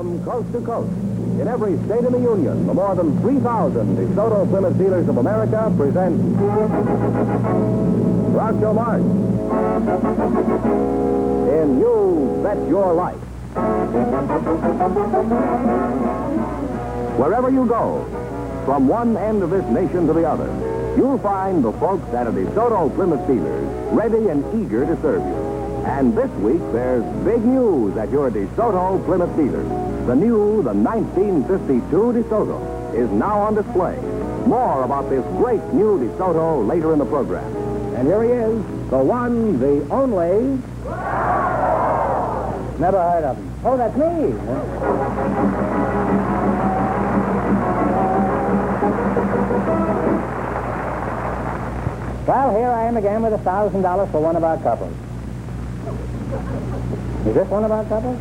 From coast to coast, in every state in the Union, the more than 3,000 DeSoto Plymouth dealers of America present Groucho Marx in You Bet Your Life. Wherever you go, from one end of this nation to the other, you'll find the folks at a DeSoto Plymouth dealers ready and eager to serve you. And this week, there's big news at your DeSoto Plymouth dealers. The 1952 DeSoto is now on display. More about this great new DeSoto later in the program. And here he is, the one, the only... Never heard of him. Oh, that's me. Well, here I am again with $1,000 for one of our couples. Is this one of our couples?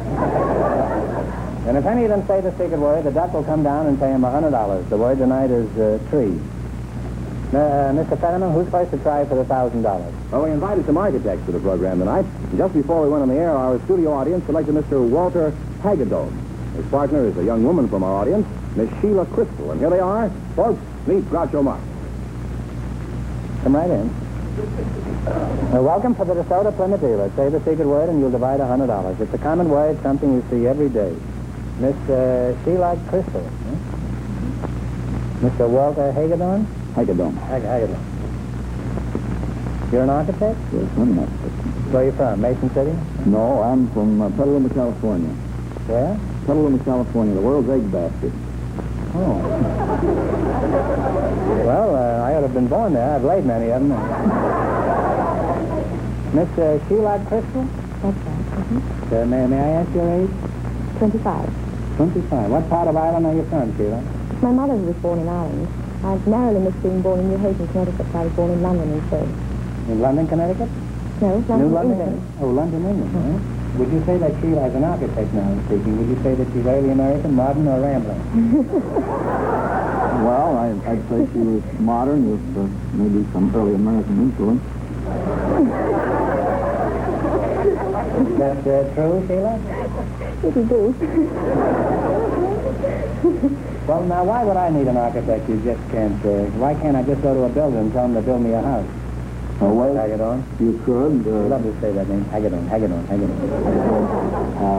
And if any of them say the secret word, the duck will come down and pay him $100. The word tonight is tree. Mr. Fenneman, who's supposed to try for the $1,000? Well, we invited some architects to the program tonight. Just before we went on the air, our studio audience selected Mr. Walter Hagedorn. His partner is a young woman from our audience, Miss Sheila Crystal. And here they are. Folks, meet Groucho Marx. Come right in. Welcome to the DeSoto Plymouth dealer. Say the secret word and you'll divide $100. It's a common word, something you see every day. Miss Sheila Crystal. Mr. Walter Hagedorn? Hagedorn. Hagedorn. You're an architect? Yes, I'm an architect. Where are you from? Mason City? No, I'm from Petaluma, California. Where? Petaluma, California, the world's egg basket. Oh. Well, I ought to have been born there. I've laid many of them. Miss Sheila Crystal? That's right. Mm-hmm. May I ask your age? 25. 25. What part of Ireland are you from, Sheila? My mother was born in Ireland. I've narrowly missed being born in New Haven, Connecticut. I was born in London instead. In London, Connecticut? No, London, New London, England. Oh, London, England. Huh? Would you say that Sheila, as an architect now speaking, would you say that she's early American, modern, or rambling? Well, I'd say she was modern with maybe some early American influence. That's true, Sheila? It'll do. Well, now, why would I need an architect you just can't... why can't I just go to a builder and tell him to build me a house? Oh, well, Hagedorn? you could. I'd love to say that name. Hagedorn.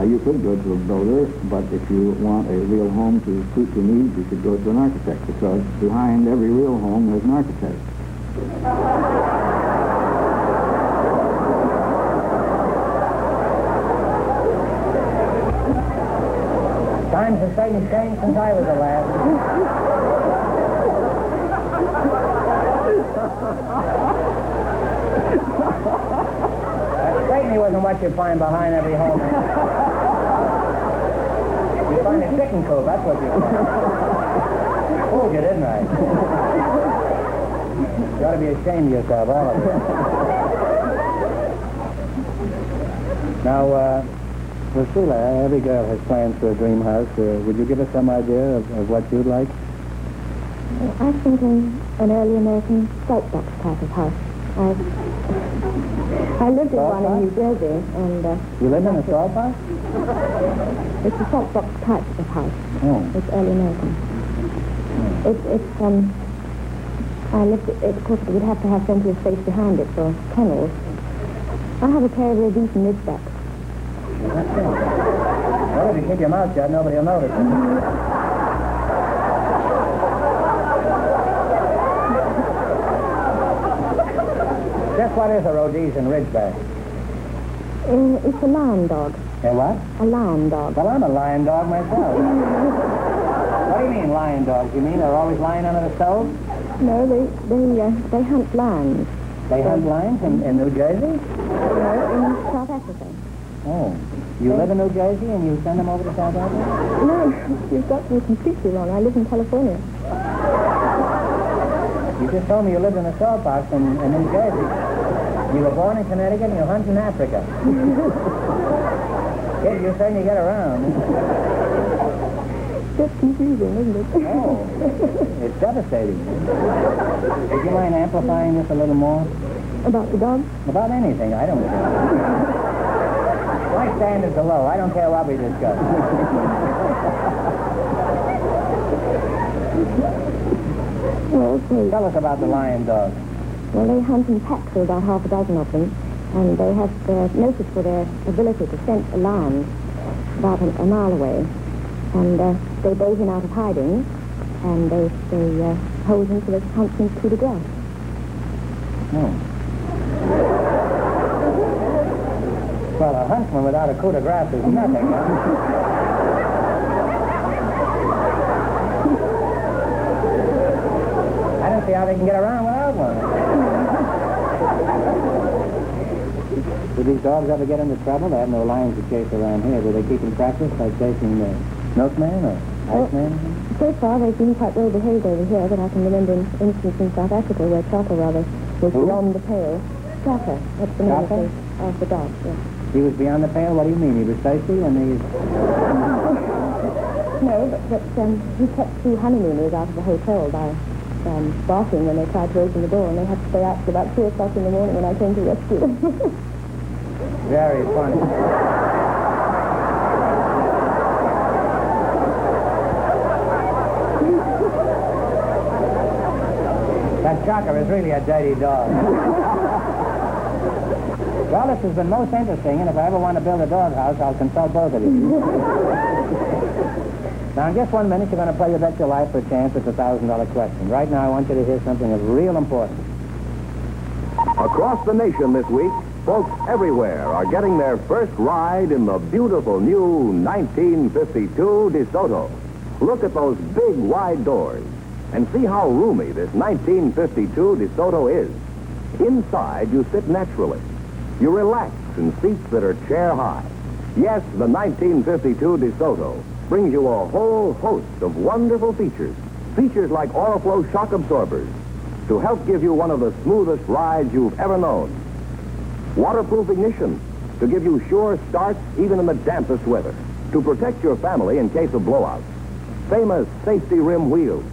You could go to a builder, but if you want a real home to suit your needs, you should go to an architect, because behind every real home there's an architect. Times have certainly changed since I was a lad. That certainly wasn't what you'd find behind every home. You'd find a chicken coop, that's what you'd find. Fooled you, didn't I? You ought to be ashamed of yourself, all of you. Now, well, Sheila, every girl has plans for a dream house. Would you give us some idea of what you'd like? I was thinking an early American salt box type of house. I lived in one in New Jersey, and... You live in a salt box? It's a salt box type of house. Oh. It's early American. I lived, of course, it would have to have plenty of space behind it for kennels. I have a pair of very decent ridgebacks. Well, if you keep your mouth shut, nobody will notice. Just what is a Rhodesian Ridgeback? It's a lion dog. A what? A lion dog. Well, I'm a lion dog myself. What do you mean, lion dogs? You mean they're always lying under the stove? No, they hunt lions. They hunt lions in New Jersey? No, in South Africa. Oh. You live in New Jersey and you send them over to South Africa? No, you've got me completely wrong. I live in California. You just told me you lived in a salt box in New Jersey. You were born in Connecticut and you hunt in Africa. Kid, you're saying you get around. Just confusing, isn't it? Oh, it's devastating. Would you mind amplifying this a little more? About the dog? About anything, I don't care. Why My standards are low. I don't care what we discuss. Well, okay. Tell us about the lion dog. Well, they hunt in packs, there are about half a dozen of them, and they have noted for their ability to scent a lion about a mile away. And they bait him out of hiding, and they hold him so they can hunt him through the grass. Oh. Well, a huntsman without a coup de grace is nothing, huh? I don't see how they can get around without one. Do these dogs ever get into trouble? They have no lions to chase around here. Do they keep in practice by chasing the milkman or iceman? So far, they've been quite well behaved over here, but I can remember an instance in South Africa where Chaka, rather, was beyond the pale. Chaka, that's the name of the dog, yes. He was beyond the pale? What do you mean? He was thirsty and he... No, but he kept two honeymooners out of the hotel by barking when they tried to open the door, and they had to stay out till about 2 o'clock in the morning when I came to rescue them. Very funny. That Chaka is really a dirty dog. Well, this has been most interesting, and if I ever want to build a doghouse, I'll consult both of you. Now, in just 1 minute, you're going to play your Bet Your Life for a chance at the $1,000 question. Right now, I want you to hear something of real importance. Across the nation this week, folks everywhere are getting their first ride in the beautiful new 1952 DeSoto. Look at those big, wide doors and see how roomy this 1952 DeSoto is. Inside, you sit naturally. You relax in seats that are chair high. Yes, the 1952 DeSoto brings you a whole host of wonderful features. Features like Oriflow shock absorbers to help give you one of the smoothest rides you've ever known. Waterproof ignition to give you sure starts even in the dampest weather. To protect your family in case of blowouts. Famous safety rim wheels.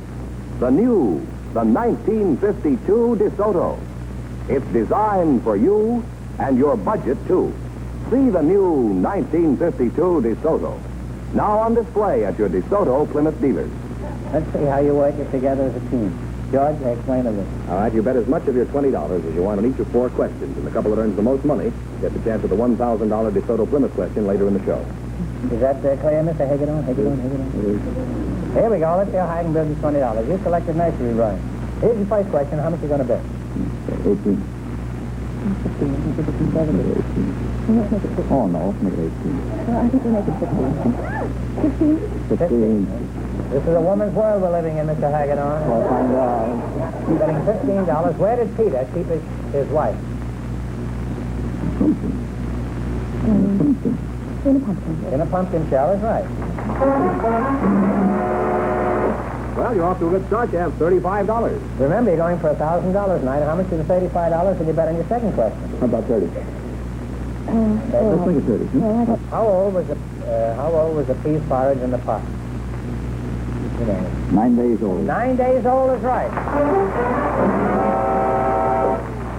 The 1952 DeSoto. It's designed for you and your budget, too. See the new 1952 DeSoto. Now on display at your DeSoto Plymouth dealers. Let's see how you work it together as a team. George, explain to me. All right, you bet as much of your $20 as you want on each of 4 questions, and the couple that earns the most money gets a chance at the $1,000 DeSoto Plymouth question later in the show. Is that clear, Mr. Hagedorn? Here we go. Let's see how high I can build this $20. You selected nursery rhyme. Here's your first question. How much are you going to bet? 18. 15. Oh, no, make it 18. Well, I think we'll make it 15. 15? 15. This is a woman's world we're living in, Mr. Hagedorn. I'll find out. He's betting $15. Where did Peter keep his wife? In a pumpkin. In a pumpkin shell, is right. Well, you're off to a good start. You have $35. Remember, you're going for $1,000 tonight. How much is the $35 will you bet on your second question? How about 30? Let's make it 30. Well, How old was the peas porridge in the pot? You know. 9 days old. 9 days old is right.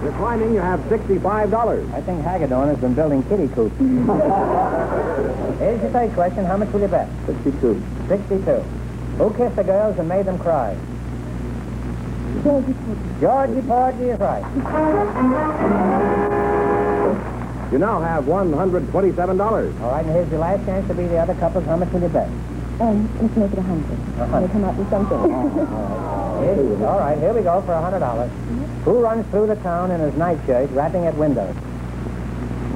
You're climbing. You have $65. I think Hagedorn has been building kitty coops. Here's your third question. How much will you bet? 62. 62. Who kissed the girls and made them cry? Georgie Porgy is right. You now have $127. All right, and here's your last chance to be the other couples. How much will you bet? let's make it 100. We'll come up with something. All right, here we go for $100. Who runs through the town in his nightshirt, rapping at windows?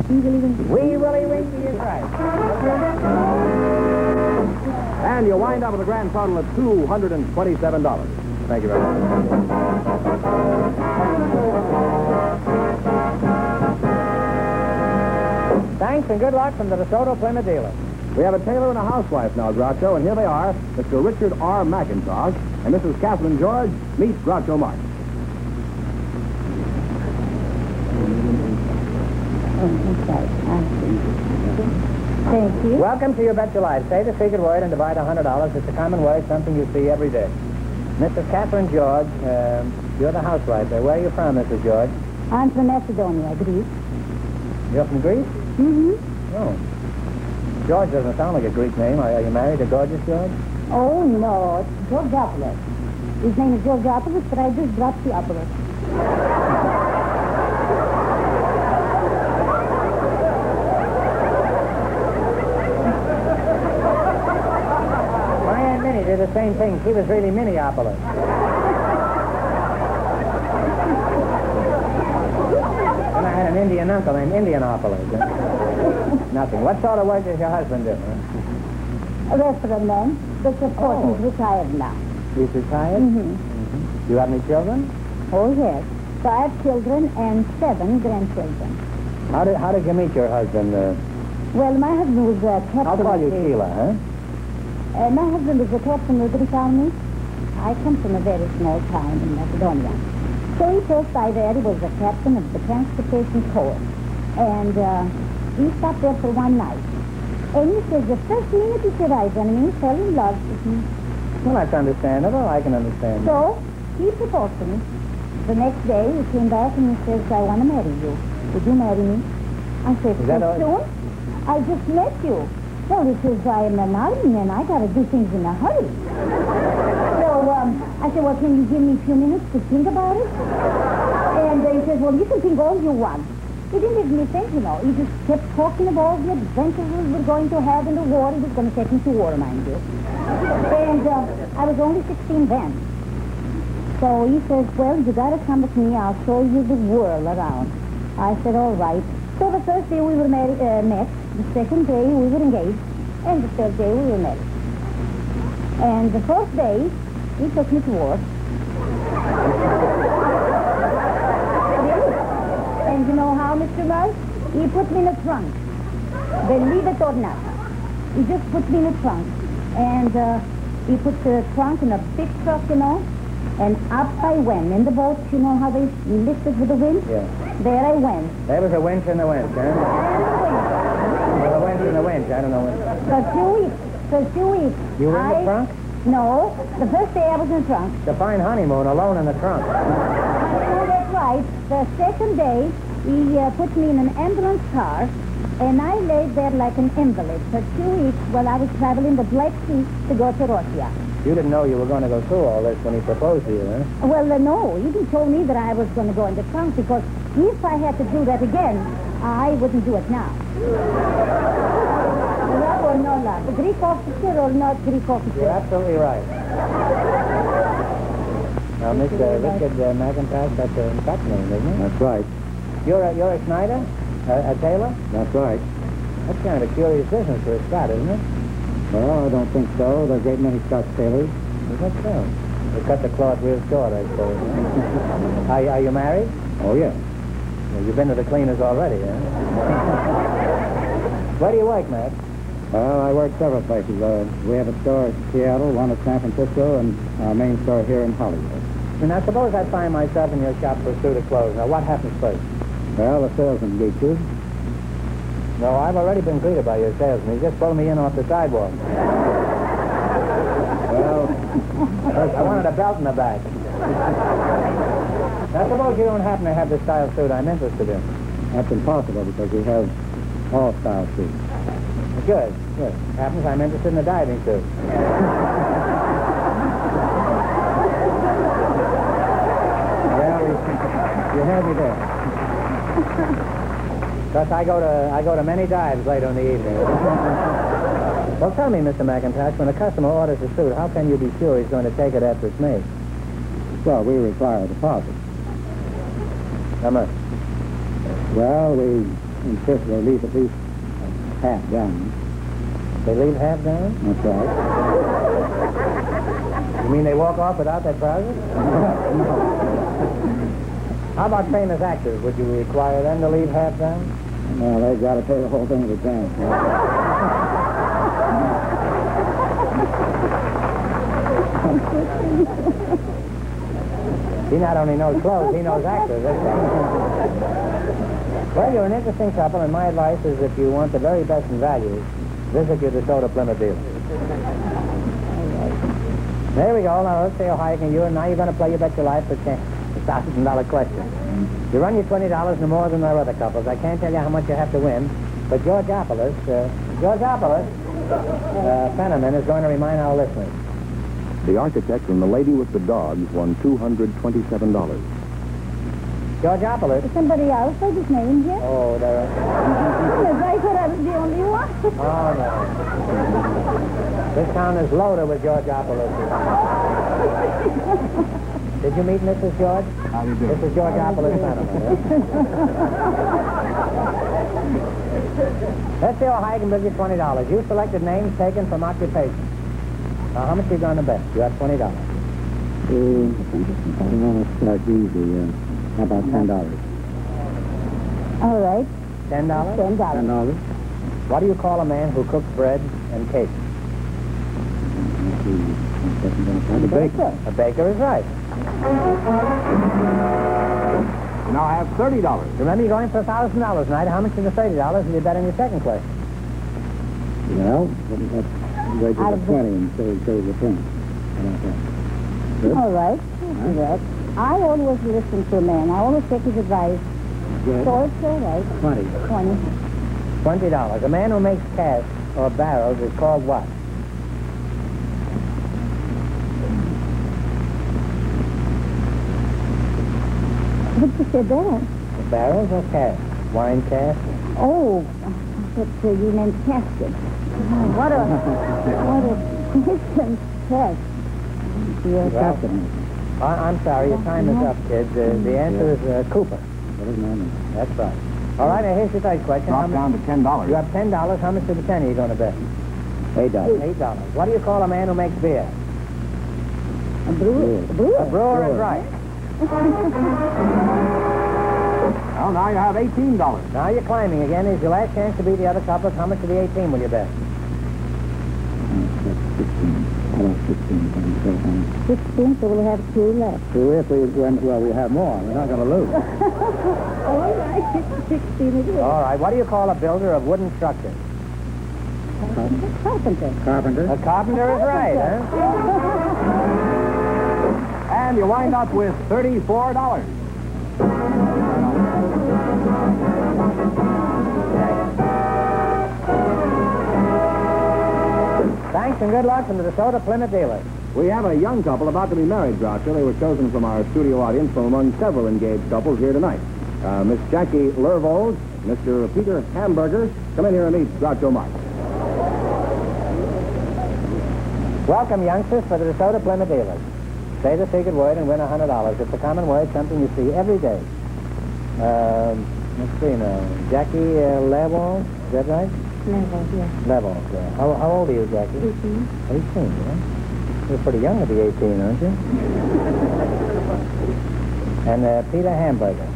Wee Willie Winky. Wee Willie Winky is right. And you wind up with a grand total of $227. Thank you very much. Thanks and good luck from the DeSoto Plymouth dealer. We have a tailor and a housewife now, Groucho, and here they are, Mr. Richard R. McIntosh and Mrs. Catherine George. Meet Groucho Marx. Thank you. Welcome to your Bet Your Life. Say the secret word and divide $100. It's a common word, something you see every day. Mrs. Catherine George, you're the housewife there. Where are you from, Mrs. George? I'm from Macedonia, Greece. You're from Greece? Mm-hmm. Oh. George doesn't sound like a Greek name. Are you married to gorgeous George? Oh, no, it's Georgopoulos. His name is Georgopoulos, but I just dropped the Opoulos. My Aunt Minnie did the same thing. She was really Minneapolis. And I had an Indian uncle named Indianapolis. Nothing. What sort of work does your husband do? A restaurant man, but of course he's retired now. He's retired? Mm-hmm. You have any children? Oh, yes. 5 children and 7 grandchildren. How did you meet your husband? Well, my husband was a captain. I'll call you of the- Sheila, huh? My husband was a captain of the British Army. I come from a very small town in Macedonia. So he first by there, he was the captain of the transportation corps. And he stopped there for one night. And he said, the first minute he arrived on me, he fell in love with me. Well, that's understandable. I can understand. So he proposed to me. The next day, he came back and he says, I want to marry you. Would you marry me? I said, Is that so all? soon? I just met you. Well, he says, I am an army man. I got to do things in a hurry. So I said, well, can you give me a few minutes to think about it? And he says, well, you can think all you want. He didn't make me think, you know. He just kept talking of all the adventures we were going to have in the war. He was going to take me to war, mind you. And I was only 16 then. So he says, well, you got to come with me. I'll show you the world around. I said, all right. So the first day we were met. The second day we were engaged. And the third day we were married. And the fourth day, he took me to war. And you know how, Mr. Murray? He put me in a trunk. Believe it or not. He just put me in a trunk. And he put the trunk in a big truck, you know. And up I went. In the boat, you know how they lift it with the wind? Yeah. There I went. There was a winch in the winch, huh? And Well, a winch in the winch. I don't know when. for 2 weeks. For 2 weeks. You were in the trunk? No. The first day I was in the trunk. It's a fine honeymoon alone in the trunk. Oh, that's right. The second day, he put me in an ambulance car, and I laid there like an invalid for 2 weeks while I was traveling the Black Sea to go to Russia. You didn't know you were going to go through all this when he proposed to you, huh? Well, no, he didn't tell me that I was going to go in the trunk because if I had to do that again, I wouldn't do it now. Love or no love? Greek officer or not Greek officer? You're absolutely right. Now, Mr. Richard McIntosh, that's a Dutch name, isn't it? That's right. You're a Schneider? A Tailor? That's right. That's kind of a curious business for a Scot, isn't it? Well, I don't think so. There are a great many Scotch tailors. Is that so? They cut the cloth real short, I suppose. Huh? Are you married? Oh, yes. Well, you've been to the cleaners already, huh? Where do you work, Matt? Well, I work several places. We have a store in Seattle, one at San Francisco, and our main store here in Hollywood. And now, suppose I find myself in your shop for a suit of clothes. Now, what happens first? Well, the salesman greets you. No, I've already been greeted by your salesman. He just pulled me in off the sidewalk. Well, I wanted a belt in the back. Now, suppose you don't happen to have the style suit I'm interested in. that's impossible because we have all style suits. Good, good. Happens I'm interested in the diving suit. Well, you have me there. Because I go to many dives later in the evening. Well, tell me, Mr. McIntosh, when a customer orders a suit, how can you be sure he's going to take it after it's made? Well, we require a deposit. How much? Well, we insist they leave at least half down. They leave half down? That's right. You mean they walk off without their trousers? How about famous actors? Would you require them to leave half down? Well, they've got to pay the whole thing in advance. He not only knows clothes, he knows actors. That's right. Well, you're an interesting couple, and my advice is if you want the very best in value, visit your DeSoto Plymouth dealer. There we go. Now, let's see how high you can do, and now you're going to play You Bet Your Life for $1,000 question. You run your $20 no more than our other couples. I can't tell you how much you have to win, but Georgopoulos Georgiopolis, Fenneman is going to remind our listeners. The architect and the lady with the dogs won $227. Georgiopolis. Is somebody else I just named yet? Oh, there are... Yes, I thought I was the only one. Oh, no. This town is loaded with Georgiopolis. Did you meet Mrs. George? How do you do? This is Georgiopolis Fenneman. Let's see how high I can bid you $20. You selected names taken from occupation. Now, how much are you going to bet? You have $20. I'm going to start easy. How about $10? All right. $10? $10. What do you call a man who cooks bread and cakes? A baker. A baker is right. You now have $30. Remember, you're going for $1,000 tonight. How much of the $30 will you bet on your second question? Well, let's go to the 20 and say the 10. All right. All right. I always listen to a man. I always take his advice. Good. So it's all right. 20. 20. $20. A man who makes casks or barrels is called what? What you said there? Barrels or casks? Wine cask? Oh, but you meant casket. What a question. Yes. Yes. Well, I'm sorry, your time is up, kid. The answer is Cooper. That's right. All right, now here's your third question. Drop down to $10. You have $10. How much of the 10 are you going to bet? $8. $8. What do you call a man who makes beer? A brewer. A brewer. A brewer is right. Well, now you have $18. Now you're climbing again. Here's your last chance to beat the other couples. How much of the 18 will you bet? 16, so we'll have 2 left. If we win, well, we have more. We're not going to lose. All right. 16 it is. All right. What do you call a builder of wooden structures? Carpenter. Carpenter. A carpenter is right, huh? And you wind up with $34. Thanks and good luck from the DeSoto Plymouth dealers. We have a young couple about to be married, Groucho. They were chosen from our studio audience from among several engaged couples here tonight. Miss Jackie Lervold, Mr. Peter Hamburger. Come in here and meet Groucho Marx. Welcome, youngsters, for the DeSoto Plymouth dealers. Say the secret word and win $100. It's a common word, something you see every day. Let's see now. Jackie Lervold, is that right? Level, yes. Lervold, yeah. How old are you, Jackie? 18. 18, yeah? You're pretty young to be 18, aren't you? And Peter Hamburger.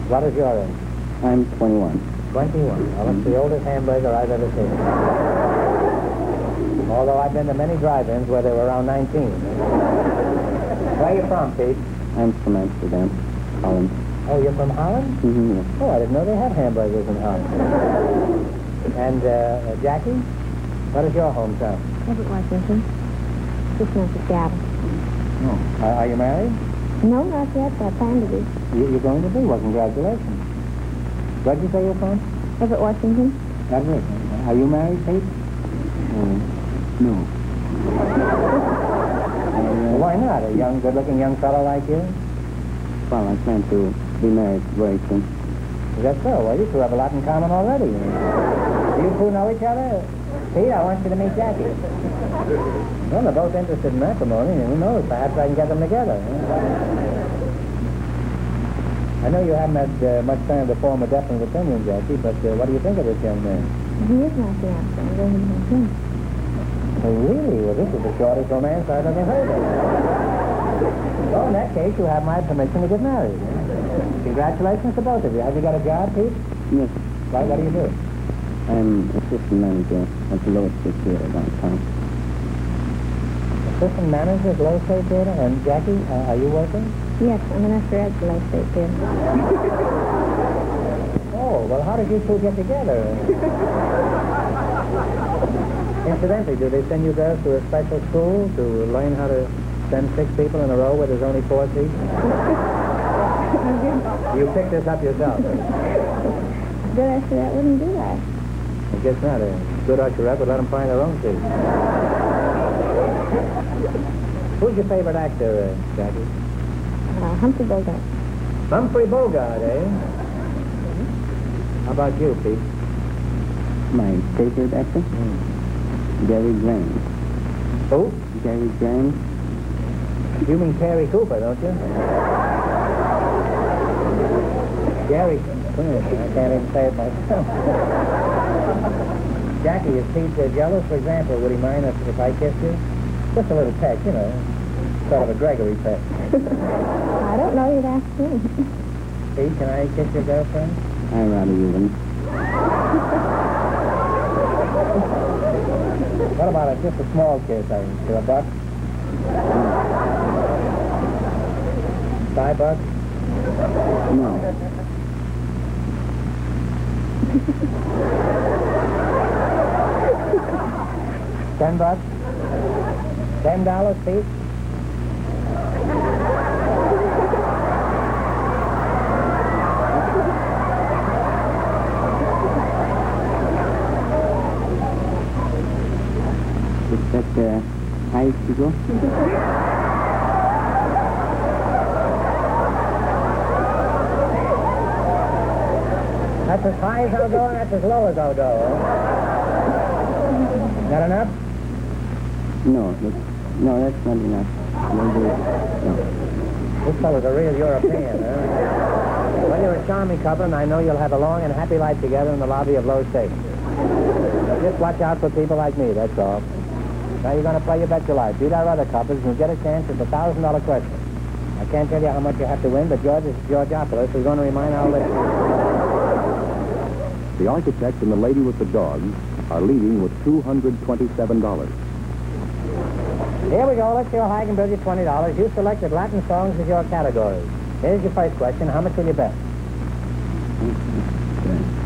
What is your age? I'm 21. 21. Well, it's the oldest hamburger I've ever seen. Although I've been to many drive-ins where they were around 19. Where are you from, Pete? I'm from Amsterdam, Holland. Oh, you're from Holland? Mm-hmm. Oh, I didn't know they had hamburgers in Holland. And, Jackie, what is your hometown? Everett, Washington. Just north of Seattle. No. Are you married? No, not yet. I plan to be. You're going to be? Well, congratulations. Where did you say you're from? Everett, Washington. Everett. Are you married, Pete? No. Well, why not? A young, good-looking young fellow like you? Well, I plan to be married very soon. Is that so? Well, you two have a lot in common already. You two know each other? Pete, I want you to meet Jackie. Well, they're both interested in matrimony, and who knows, perhaps I can get them together. I know you haven't had much time to form a definite opinion, Jackie, but what do you think of this young man? He is my fiancé. I'm going to meet him. Oh, really? Well, this is the shortest romance I've ever heard of. Well, in that case, you have my permission to get married. Congratulations to both of you. Have you got a job, Pete? Yes. Why, what do you do? I'm assistant manager at the Lower Street Theater downtown. Assistant manager at Low State Theater. And Jackie, are you working? Yes, I'm an after at the Low State Theater. Oh, well, how did you two get together? Incidentally, do they send you girls to a special school to learn how to send 6 people in a row where there's only 4 seats? You picked this up yourself. Good after that wouldn't do that. I guess not. A good usher-up would let them find their own seat. Who's your favorite actor, Jackie? Humphrey Bogart. Humphrey Bogart, eh? How about you, Pete? My favorite actor? Gary Grant. Who? Gary Grant. You mean Cary Cooper, don't you? Gary. I can't even say it myself. Jackie, is Pete jealous? For example, would he mind if I kissed you? Just a little peck, you know. Sort of a Gregory peck. I don't know. You'd ask me. Pete, can I kiss your girlfriend? I rather you wouldn't. What about just a small kiss? $1? $5? No. $10? $10, Pete? Is that high to go? That's as high as I'll go, and that's as low as I'll go. That enough? No, that's not enough. No. This fellow's a real European, huh? Well, you're a charming couple, and I know you'll have a long and happy life together in the lobby of Low State. But just watch out for people like me, that's all. Now you're going to play your bet your life. Beat our other couples, and you'll get a chance at the $1,000 question. I can't tell you how much you have to win, but yours is Georgiopolis. We're going to remind our listeners. The architect and the lady with the dog are leading with $227. Here we go. Let's see how high I can build you $20. You selected Latin songs as your category. Here's your first question. How much will you bet?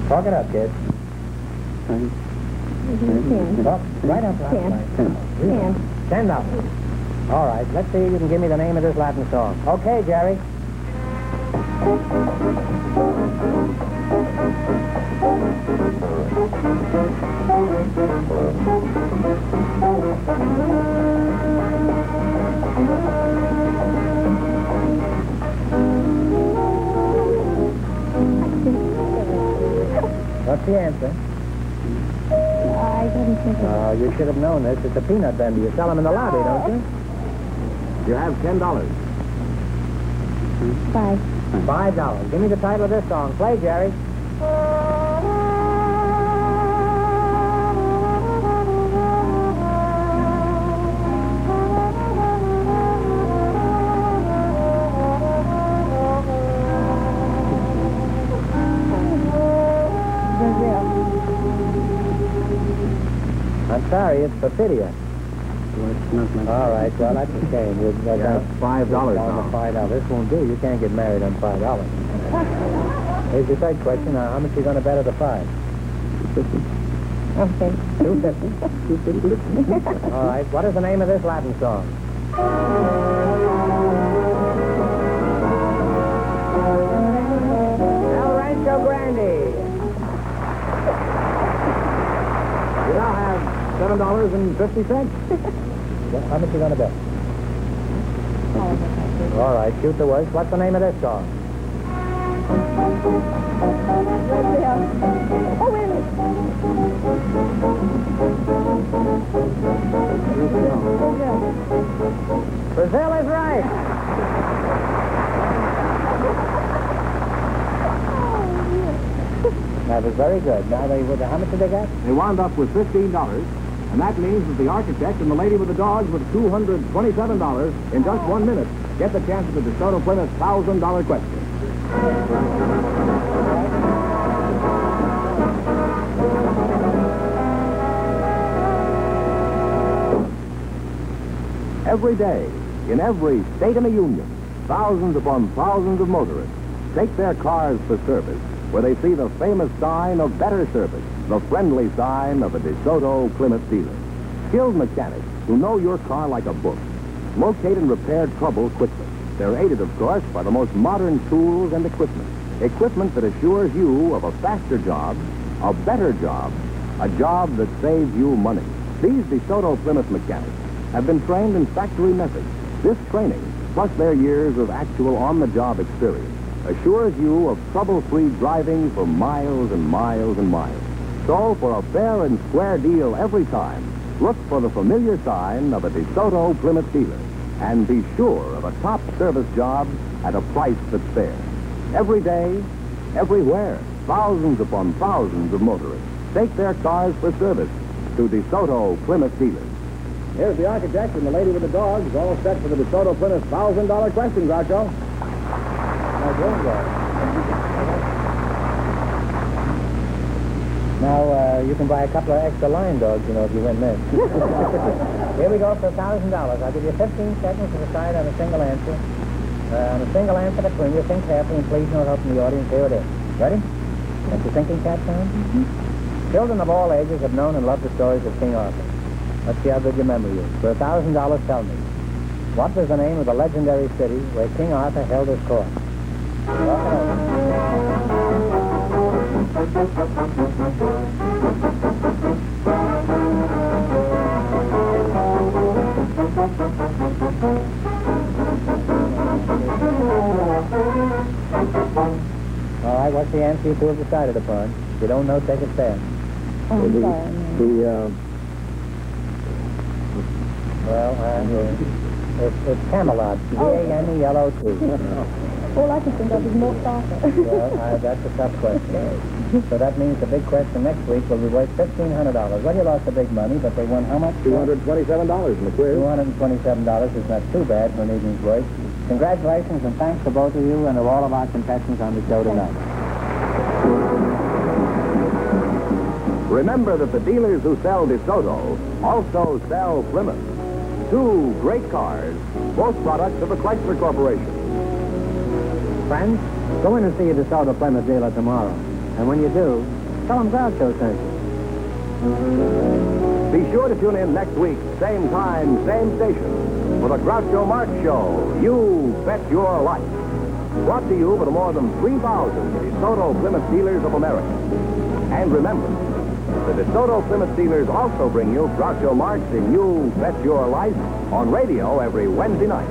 Talk it up, kid. Talk right up. $10. All right. Let's see if you can give me the name of this Latin song. Okay, Jerry. What's the answer? I didn't think of it. Oh, you should have known this. It's a peanut bender. You sell them in the lobby, don't you? You have $10. $5. Give me the title of this song. Play, Jerry. I'm sorry, it's Perfidia. Well, it's not like All right, well, that's a shame. You have $5 now. $5. This won't do. You can't get married on $5. Here's your third question. Now, how much are you going to bet at the 5? Okay. $2.50. All right. What is the name of this Latin song? El Rancho Grande. You now have $7.50. How much are you going to bet? All right. Shoot the worst. What's the name of this song? Oh, wait a minute. Brazil is right. That was very good. Now, how much did they get? They wound up with $15, and that means that the architect and the lady with the dogs with $227 in just 1 minute get the chance at the DeSoto Plymouth $1,000 question. Every day, in every state in the Union, thousands upon thousands of motorists take their cars for service where they see the famous sign of better service, the friendly sign of a DeSoto Plymouth dealer. Skilled mechanics who know your car like a book locate and repair trouble quickly. They're aided, of course, by the most modern tools and equipment that assures you of a faster job, a better job, A job that saves you money. These DeSoto Plymouth mechanics have been trained in factory methods. This training, plus their years of actual on-the-job experience, assures you of trouble-free driving for miles and miles and miles. So, for a fair and square deal every time, look for the familiar sign of a DeSoto Plymouth dealer. And be sure of a top service job at a price that's fair. Every day, everywhere, thousands upon thousands of motorists take their cars for service to DeSoto Plymouth dealers. Here's the architect and the lady with the dogs, all set for the DeSoto Plymouth $1,000 question, Groucho. Now, you can buy a couple of extra line dogs, if you win this. Here we go for $1,000. I'll give you 15 seconds to decide on a single answer. On a single answer between you, think carefully, and please no help from the audience. Here it is. Ready? That's your thinking cap sound? Mm-hmm. Children of all ages have known and loved the stories of King Arthur. Let's see how good your memory is. For $1,000, tell me, what was the name of the legendary city where King Arthur held his court? All right, what's the answer you two have decided upon? If you don't know, take it fast. I'm sorry. It's Camelot. C-A-M-E-L-O-T. All I can think of is North Arthur. Well, that's a tough question. So that means the big question next week will be worth $1,500. Well, you lost the big money, but they won how much? $227 in the quiz. $227 is not too bad for an evening's work. Congratulations and thanks to both of you and to all of our contestants on the show tonight. Remember that the dealers who sell DeSoto also sell Plymouth. Two great cars, both products of the Chrysler Corporation. Friends, go in and see a DeSoto Plymouth dealer tomorrow. And when you do, tell them Groucho sent you. Be sure to tune in next week, same time, same station, for the Groucho Marx Show, You Bet Your Life. Brought to you by the more than 3,000 DeSoto Plymouth dealers of America. And remember, the DeSoto Plymouth dealers also bring you Groucho Marx in You Bet Your Life on radio every Wednesday night.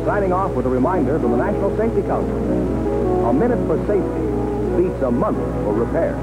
Signing off with a reminder from the National Safety Council. A minute for safety beats a month for repair.